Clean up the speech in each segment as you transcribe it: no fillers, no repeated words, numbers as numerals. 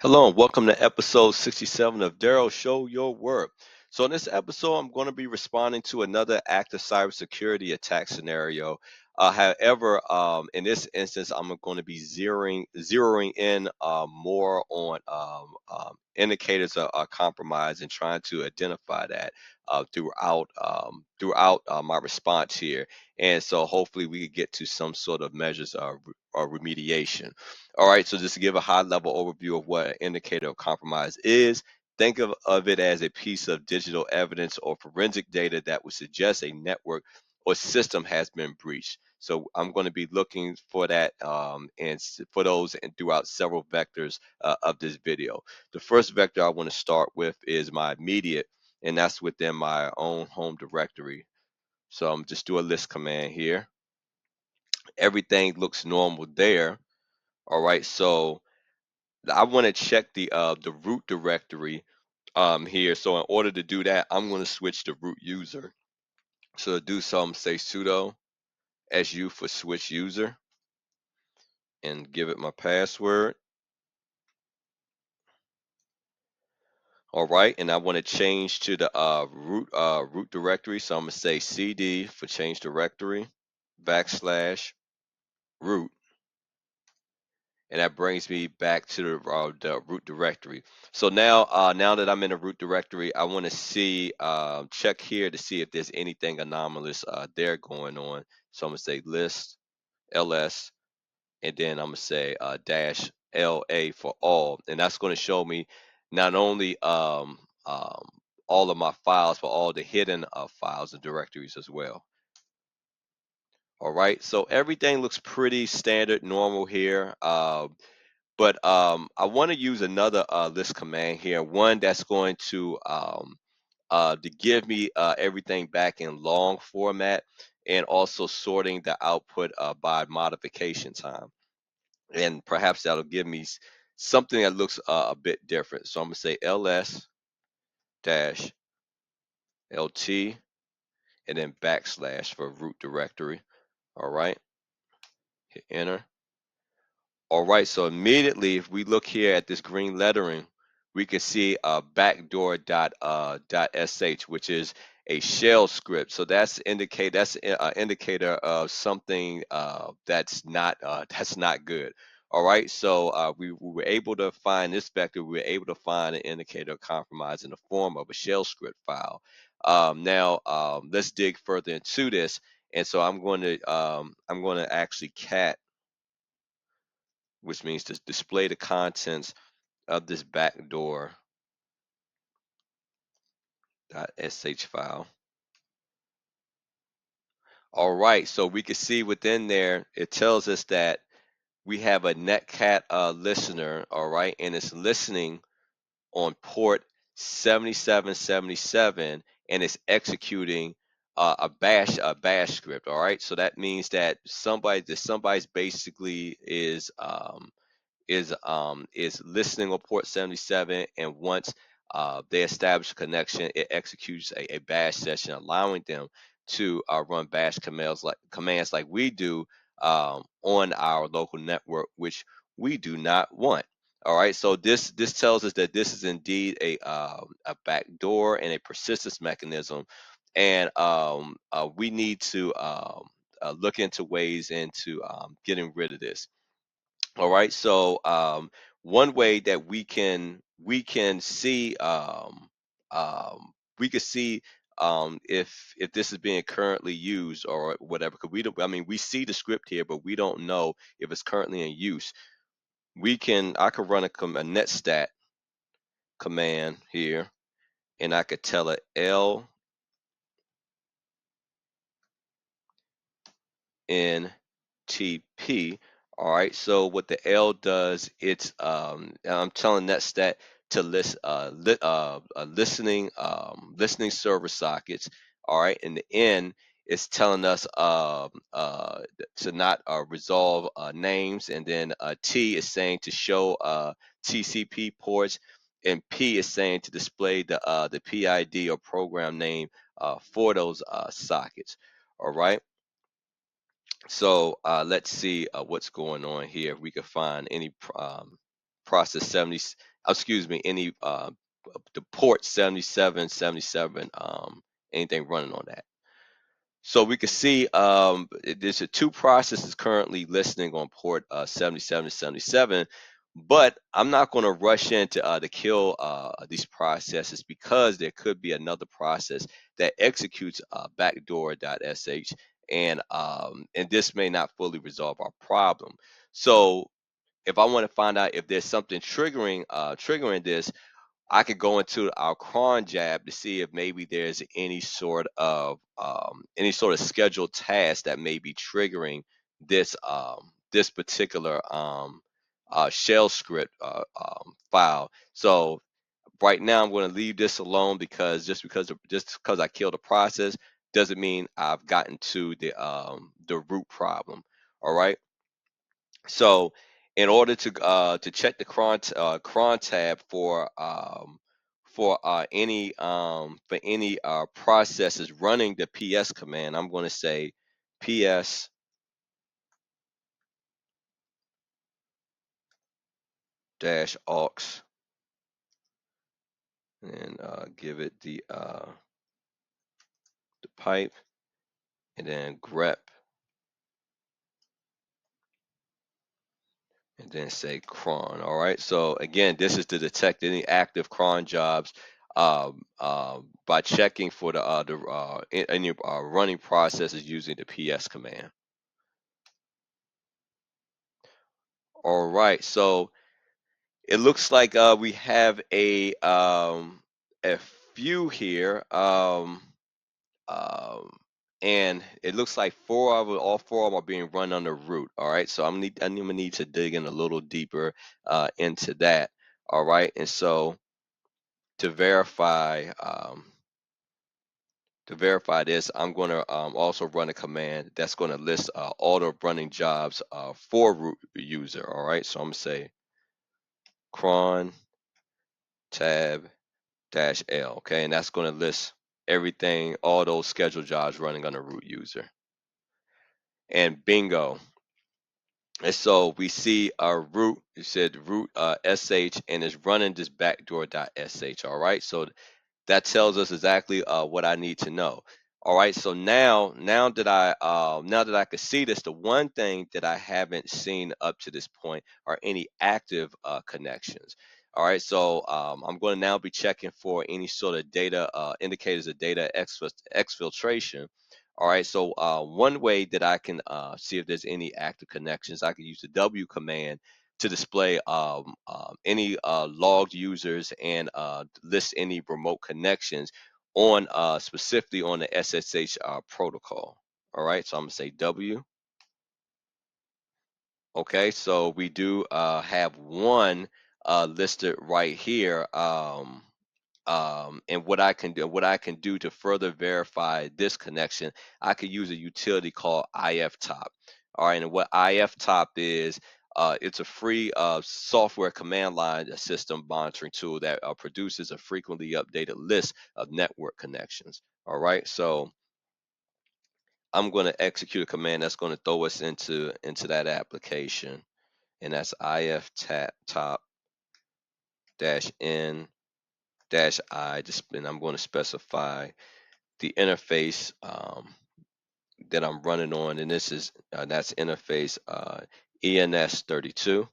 Hello and welcome to episode 67 of Daryl Show Your Work. So in this episode, I'm going to be responding to another active cybersecurity attack scenario. However, in this instance, I'm going to be zeroing in more on indicators of compromise and trying to identify that throughout my response here. And so hopefully we can get to some sort of measures of remediation. All right, so just to give a high level overview of what an indicator of compromise is, think of it as a piece of digital evidence or forensic data that would suggest a network or system has been breached. So I'm going to be looking for that for those and throughout several vectors of this video. The first vector I want to start with is my immediate, and that's within my own home directory. So I'm just do a list command here. Everything looks normal there. All right, so I want to check the root directory here. So in order to do that, I'm going to switch to root user. So to do so, I'm say sudo su for switch user and give it my password. All right, and I want to change to the root directory. So I'm gonna say cd for change directory / root, and that brings me back to the root directory. So now that I'm in the root directory, I want to see check here to see if there's anything anomalous there going on. So I'm gonna say list ls, and then I'm gonna say dash la for all, and that's going to show me not only all of my files, but all the hidden files and directories as well. All right, so everything looks pretty standard, normal here. But I want to use another list command here, one that's going to give me everything back in long format and also sorting the output by modification time. And perhaps that'll give me something that looks a bit different. So I'm going to say ls dash lt and then backslash for root directory. All right, hit enter. All right, so immediately if we look here at this green lettering, we can see backdoor.sh, which is a shell script. So that's an indicator of something that's not good. All right, so we were able to find this vector. We were able to find an indicator of compromise in the form of a shell script file. Now let's dig further into this, and so I'm going to actually cat, which means to display the contents of this backdoor.sh file. All right, so we can see within there, it tells us that we have a netcat listener, all right, and it's listening on port 7777, and it's executing a bash script. All right, so that means that somebody's basically is listening on port 77, and once they establish a connection, it executes a bash session, allowing them to run bash commands like we do on our local network, which we do not want. All right, so this tells us that this is indeed a backdoor and a persistence mechanism, and we need to look into ways into getting rid of this. All right. So one way that we can see we could see if this is being currently used or whatever, because we don't. I mean, we see the script here, but we don't know if it's currently in use. I could run a netstat command here, and I could tell it lntp. All right. So what the L does, I'm telling netstat to listening server sockets. All right, and the N is telling us to not resolve names, and then T is saying to show TCP ports, and P is saying to display the PID or program name for those sockets. All right. So let's see what's going on here. If we can find any process 70, excuse me, any the port 7777, anything running on that. So we can see there's two processes currently listening on port 77 to 77, but I'm not going to rush into to kill these processes because there could be another process that executes backdoor.sh, and this may not fully resolve our problem. So if I want to find out if there's something triggering this, I could go into our cron jab to see if maybe there's any sort of scheduled task that may be triggering this particular shell script file. So right now I'm going to leave this alone because just because I killed a process doesn't mean I've gotten to the root problem. All right. So in order to check the cron tab for any processes running the ps command, I'm going to say ps dash aux and give it the pipe and then grep and then say cron. All right. So again, this is to detect any active cron jobs by checking for any running processes using the ps command. All right. So it looks like we have a few here. Um, and it looks like all four of them are being run under root. All right, so I'm gonna need to dig in a little deeper into that. All right, and so to verify this, I'm going to also run a command that's going to list all the running jobs for root user. All right, so I'm gonna say cron tab dash L. Okay, and that's going to list everything, all those scheduled jobs running on the root user. And bingo. And so we see our root, it said root sh, and it's running this backdoor.sh. All right. So that tells us exactly what I need to know. All right, so now that I could see this, the one thing that I haven't seen up to this point are any active connections. All right, so I'm going to now be checking for any sort of data indicators of data exfiltration. All right, so one way that I can see if there's any active connections, I can use the W command to display any logged users and list any remote connections on specifically on the SSH protocol. All right, so I'm gonna say W. Okay, so we do have one listed right here. And what I can do to further verify this connection, I could use a utility called Iftop. All right, and what Iftop is, it's a free software command line system monitoring tool that produces a frequently updated list of network connections. All right, so I'm going to execute a command that's going to throw us into that application, and that's iftop dash n dash I. And I'm going to specify the interface that I'm running on, and this is that's interface ENS32.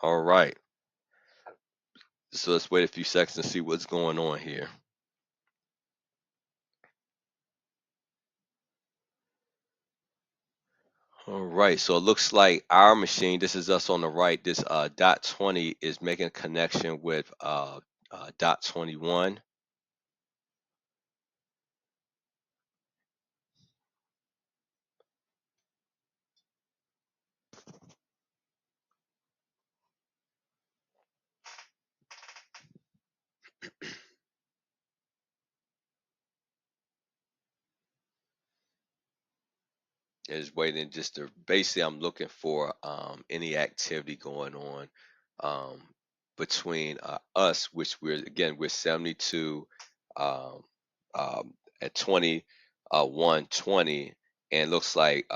All right, so let's wait a few seconds and see what's going on here. All right, so it looks like our machine, this is us on the right, this dot 20 is making a connection with dot 21. Is waiting just to basically I'm looking for any activity going on um, between us, which we're 72 um, at 20 120, and looks like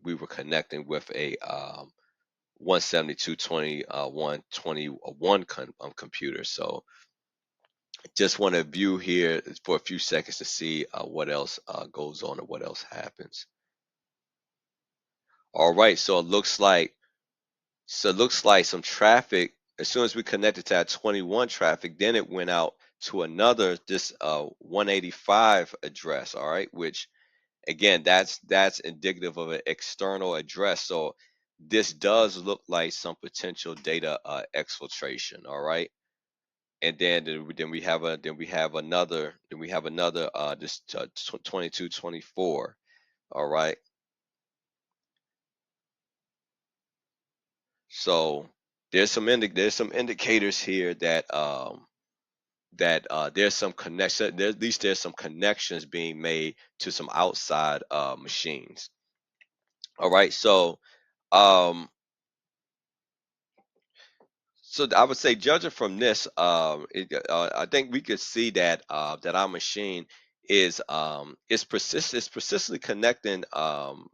we were connecting with 172.21.21 computer. So just want to view here for a few seconds to see what else goes on or what else happens. All right, so it looks like some traffic. As soon as we connected to that 21 traffic, then it went out to another this 185 address. All right, which again, that's indicative of an external address. So this does look like some potential data exfiltration. All right. And then we have another this 2224. All right. So there's some indicators here that there's some connection there, at least there's some connections being made to some outside machines. All right. Um So I would say, judging from this, I think we could see that that our machine is persistently connecting. Well,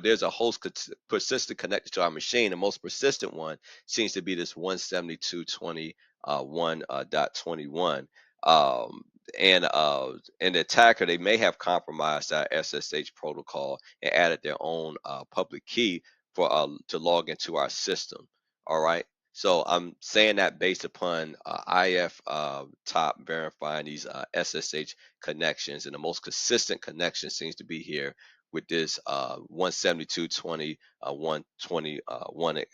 there's a host persistently connected to our machine. The most persistent one seems to be this 172.21.21. Um, and the attacker, they may have compromised our SSH protocol and added their own public key for to log into our system. All right. So I'm saying that based upon Iftop verifying these SSH connections, and the most consistent connection seems to be here with this 172.20.121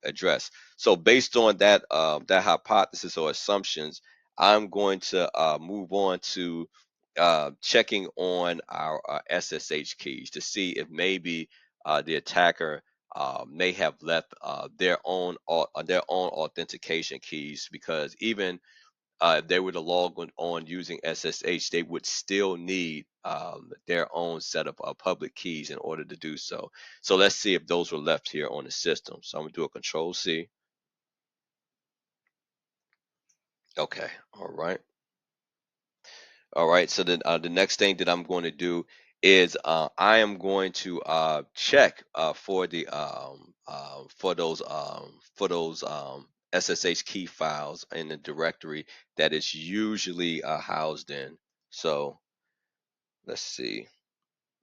address. So based on that hypothesis or assumptions, I'm going to move on to checking on our SSH keys to see if maybe the attacker may have left their own authentication keys, because even if they were to log on using SSH, they would still need their own set of public keys in order to do so. So let's see if those were left here on the system. So I'm gonna do a Control C. Okay, all right. All right. So then the next thing that I'm going to do is I am going to check for those SSH key files in the directory that it's usually housed in. So let's see.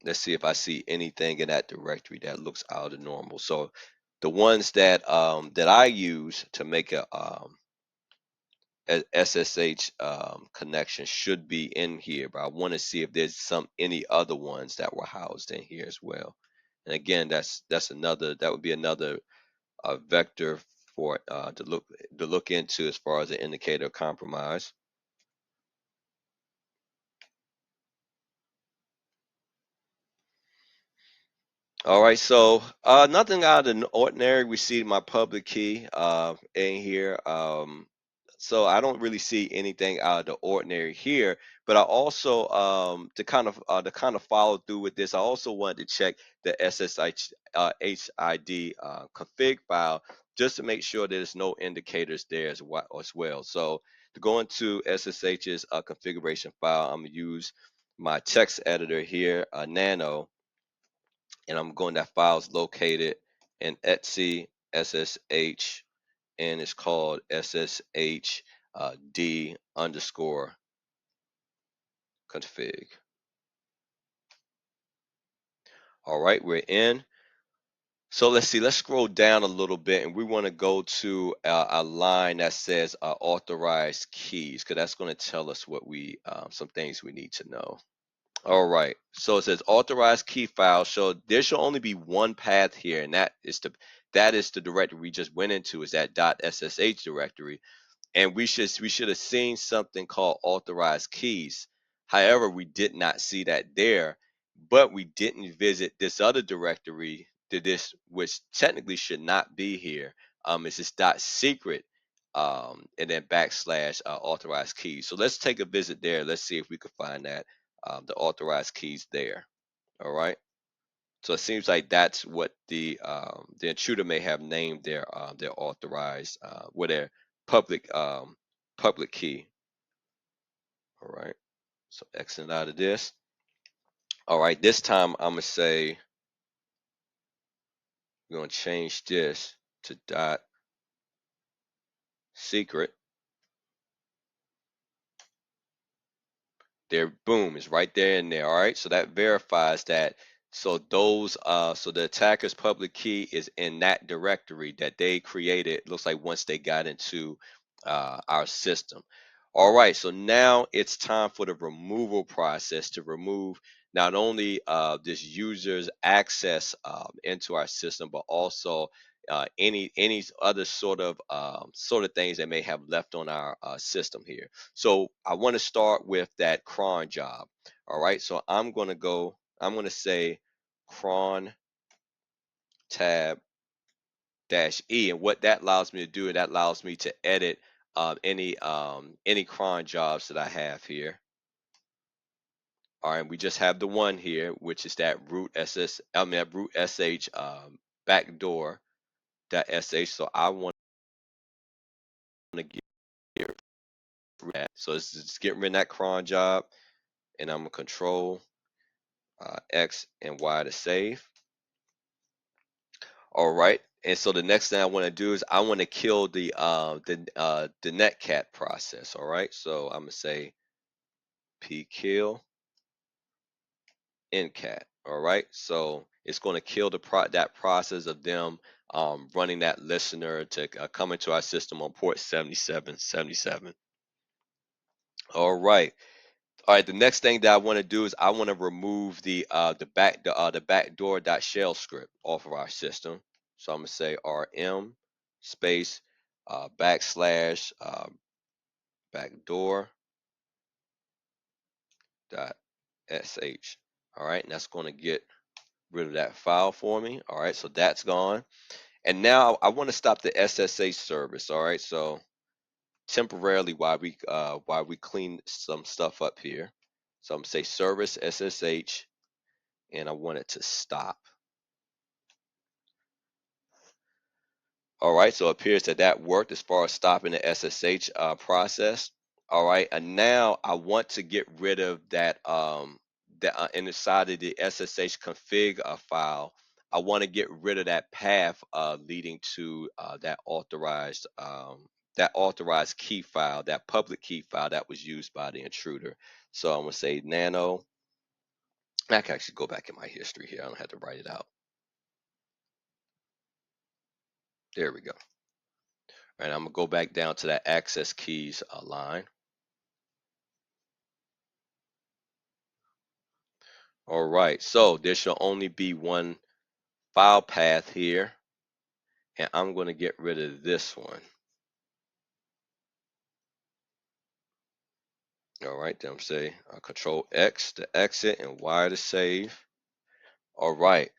Let's see if I see anything in that directory that looks out of normal. So the ones that I use to make a SSH connection should be in here, but I want to see if there's any other ones that were housed in here as well. And again, that would be another vector for to look into as far as an indicator of compromise. All right, so nothing out of the ordinary. We see my public key in here. So I don't really see anything out of the ordinary here. But I also to kind of follow through with this, I also wanted to check the SSH HID config file just to make sure there's no indicators there as well. So to go into SSH's configuration file, I'm gonna use my text editor here, Nano, and I'm going, that file's located in etc ssh, and it's called ssh d underscore config. All right, we're in. So let's see, let's scroll down a little bit, and we want to go to a line that says authorized keys, because that's going to tell us what some things we need to know. All right. So it says authorized key file. So there should only be one path here, and that is the directory we just went into, is that .ssh directory. And we should have seen something called authorized keys. However, we did not see that there, but we didn't visit this other directory to this, which technically should not be here. It's this .secret and then backslash authorized keys. So let's take a visit there. Let's see if we could find that the authorized keys there. All right. So it seems like that's what the intruder may have named their authorized with their public public key. All right. So exit out of this. All right. This time I'm gonna say we're gonna change this. to dot secret. There, boom, is right there in there. All right, so that verifies that. So so the attacker's public key is in that directory that they created. Looks like once they got into our system. All right, so now it's time for the removal process to remove not only this user's access into our system, but also any other sort of things that may have left on our system here. So I want to start with that cron job. All right, so I'm going to say cron tab dash E, and what that allows me to do, that allows me to edit any cron jobs that I have here. All right, we just have the one here, which is that that root sh backdoor.sh. So I want to get rid of that. So it's just getting rid of that cron job, and I'm gonna control X and Y to save. All right. And so the next thing I want to do is I want to kill the netcat process. All right. So I'm gonna say pkill ncat. All right. So it's going to kill that process of them running that listener to come into our system on port 7777. All right. All right, the next thing that I want to do is I want to remove the backdoor.shell script off of our system. So I'm gonna say rm space backslash backdoor.sh. All right, and that's going to get rid of that file for me. All right, so that's gone. And now I want to stop the SSH service. All right, so temporarily while we clean some stuff up here. So I'm gonna say service SSH, and I want it to stop. All right, so it appears that that worked as far as stopping the SSH process. All right, and now I want to get rid of that inside of the SSH config file. I want to get rid of that path leading to that authorized key file, that public key file that was used by the intruder. So I'm gonna say nano. I can actually go back in my history here. I don't have to write it out. There we go. And I'm gonna go back down to that access keys line. All right, so there should only be one file path here, and I'm going to get rid of this one. All right, then I'm say Control X to exit and Y to save. All right,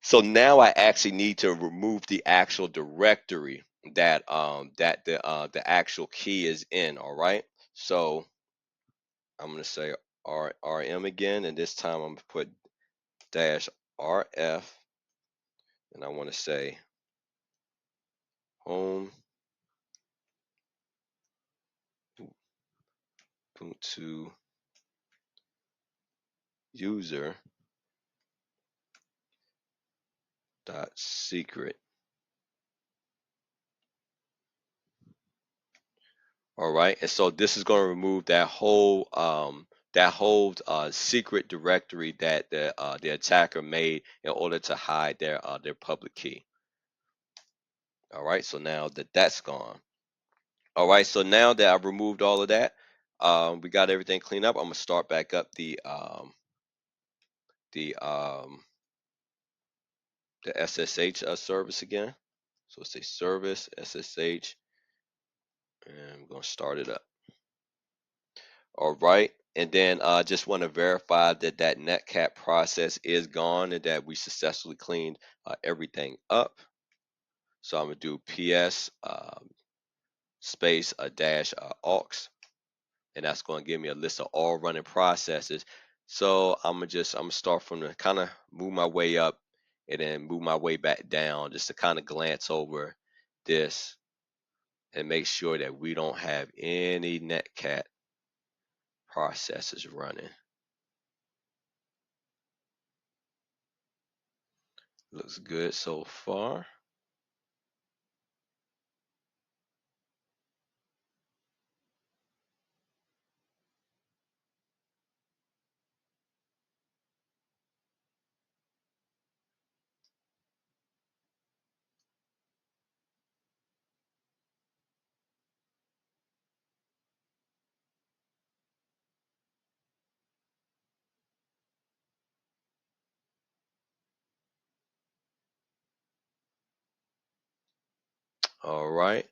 so now I actually need to remove the actual directory that the actual key is in. All right, so I'm going to say rm again, and this time I'm going to put dash rf, and I want to say home Ubuntu user dot secret. All right, and so this is going to remove that whole secret directory that the attacker made in order to hide their public key. All right, so now that that's gone. All right, so now that I've removed all of that, we got everything cleaned up. I'm gonna start back up the um, the SSH service again. So let's say service SSH, and I'm gonna start it up. All right. And then I just want to verify that that netcat process is gone and that we successfully cleaned everything up. So I'm going to do ps space a dash aux, and that's going to give me a list of all running processes. So I'm gonna start from the kind of move my way up and then move my way back down just to kind of glance over this and make sure that we don't have any netcat processes running. Looks good so far. All right,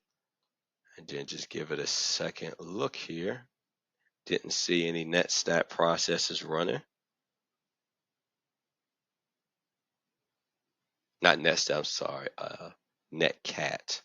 and then just give it a second look here. Didn't see any netstat processes running. Not netstat, I'm sorry, netcat.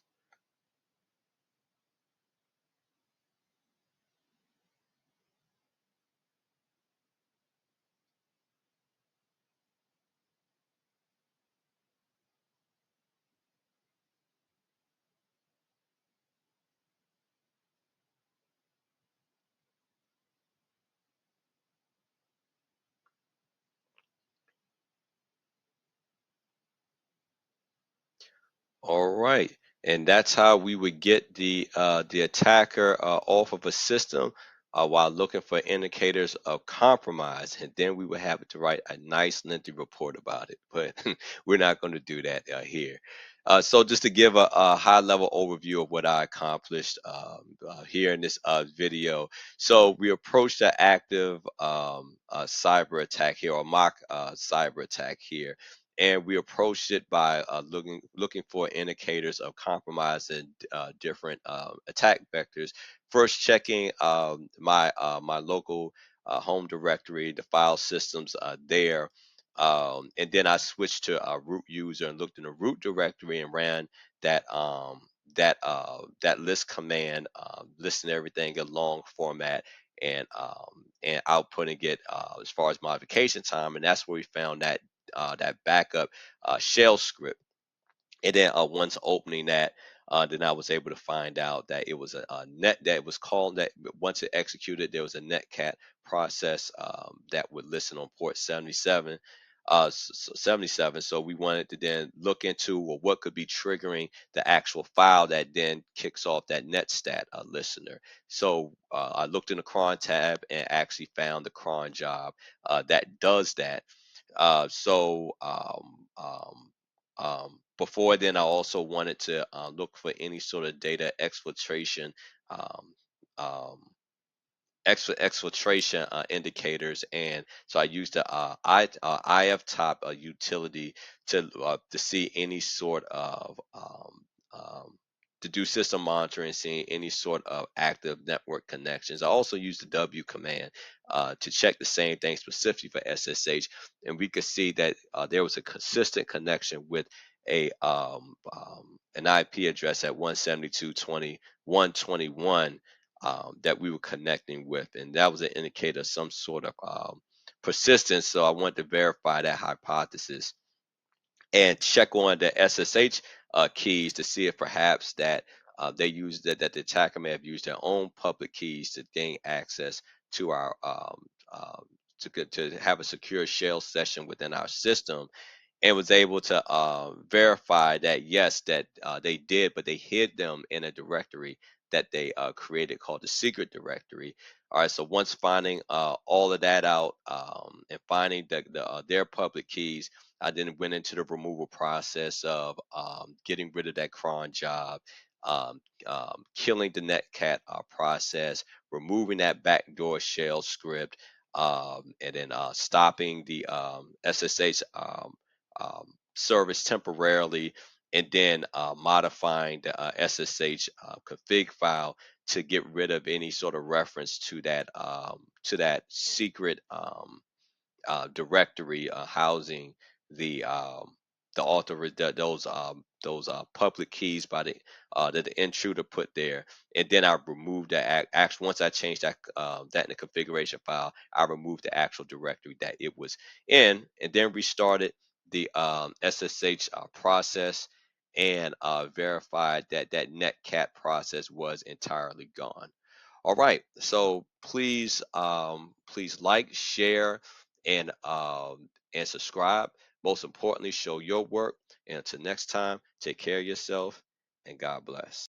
All right, and that's how we would get the attacker off of a system while looking for indicators of compromise, and then we would have to write a nice lengthy report about it. But we're not going to do that here. So just to give a high level overview of what I accomplished here in this video. So we approached the active cyber attack here, or mock cyber attack here, and we approached it by looking for indicators of compromise in different attack vectors. First, checking my local home directory, the file systems there, and then I switched to a root user and looked in the root directory and ran that that list command, listing everything in long format and outputting it as far as modification time, and that's where we found that backup shell script. And then once opening that, then I was able to find out that it was a net that was called that once it executed, there was a netcat process that would listen on port 77. 77. So we wanted to then look into, well, what could be triggering the actual file that then kicks off that netstat listener. So I looked in the cron tab and actually found the cron job that does that. Before then, I also wanted to look for any sort of data exfiltration, um, um, exfiltration indicators, and so I used the Iftop utility to see any sort of um, to do system monitoring, seeing any sort of active network connections. I also used the W command to check the same thing specifically for SSH, and we could see that there was a consistent connection with an IP address at 172.20.121 that we were connecting with, and that was an indicator of some sort of persistence. So I wanted to verify that hypothesis and check on the SSH keys to see if perhaps that they used that the attacker may have used their own public keys to gain access to our to have a secure shell session within our system, and was able to verify that yes, that they did, but they hid them in a directory that they created called the secret directory. All right, so once finding all of that out and finding their public keys, I then went into the removal process of getting rid of that cron job, killing the netcat process, removing that backdoor shell script, and then stopping the SSH service temporarily, and then modifying the SSH config file to get rid of any sort of reference to that secret directory housing the author those public keys by the that the intruder put there, and then I removed that actual once I changed that in the configuration file, I removed the actual directory that it was in, and then restarted the SSH process and verified that that netcat process was entirely gone. All right, so please like, share, and subscribe. Most importantly, show your work. And until next time, take care of yourself and God bless.